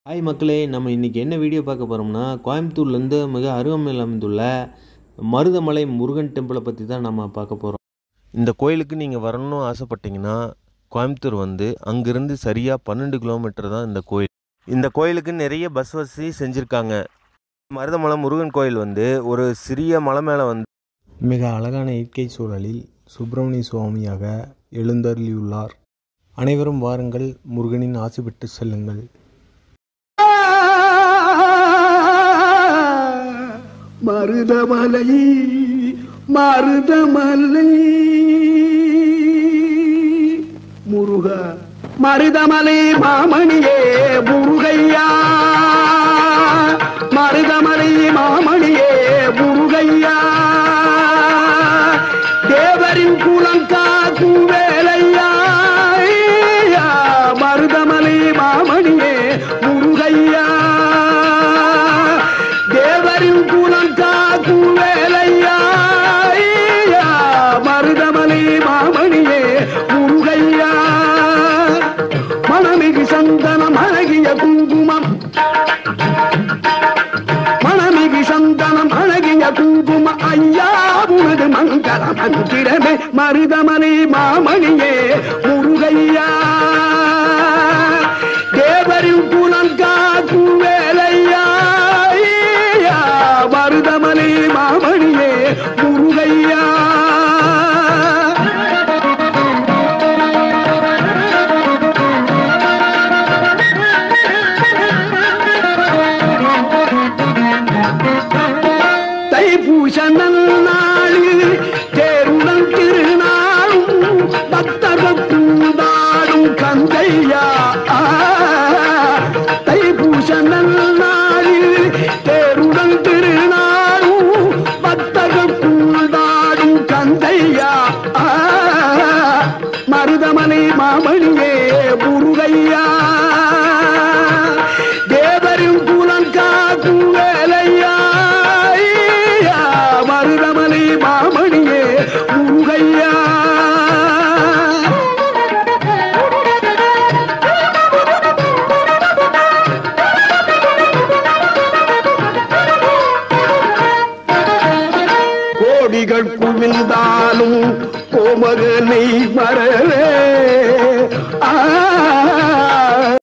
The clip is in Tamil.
ஹாய் மக்களே, நம்ம இன்றைக்கி என்ன வீடியோ பார்க்க போகிறோம்னா, கோயம்புத்தூர்லேருந்து மிக அருகாமையில் அமைந்துள்ள மருதமலை முருகன் டெம்பிளை பற்றி தான் நம்ம பார்க்க போகிறோம். இந்த கோயிலுக்கு நீங்கள் வரணும்னு ஆசைப்பட்டீங்கன்னா கோயம்புத்தூர் வந்து அங்கேருந்து சரியாக 12 கிலோமீட்டர் தான் இந்த கோயில். இந்த கோயிலுக்கு நிறைய பஸ் வசதி செஞ்சுருக்காங்க. மருதமலை முருகன் கோயில் வந்து ஒரு சிறிய மலை மேலே வந்து மிக அழகான இயற்கை சூழலில் சுப்பிரமணிய சுவாமியாக எழுந்தருளியுள்ளார். அனைவரும் வாருங்கள், முருகனின் ஆசி பெற்று செல்லுங்கள். மருதமலை மருதமலை முருக மருதமலை மாமணியே முருகையா, மருதமலை மாமணியே முருகையா, தேவரின் குலம் காக்கும் வேலையா, மருதமலை மாமணியே முருகையா, தேவரின் குலம் காக்கும் வேலையா, மருதமலை மாமணியே முருகையா, மணமிகு சந்தனம் அழகிய குங்குமம், மணமிகு சந்தனம் அழகிய குங்குமம், ஐயா உனது மங்கள மந்திரமே மருதமலை மாமணியே முருகையா, தேவரின் குலம் காக்கும் வேலையா, மருதமலை மாமணியே முருகையா. தைப்பூச நன்னாளில் தேருடன் திருநாளும் பக்தர்கள் கூடாடும் கந்தையா, தைப்பூச நன்னாளில் தேருடன் திருநாளும் பக்தர்கள் கூடாடும் கந்தையா, மருதமலை மாமணியே முருகையா, தேவரின் குலம் காக்கும் வேலையா, மருதமலை மாமணியே முருகையா. கோடிகள் குவிந்தாலும் கோமகனை மறவே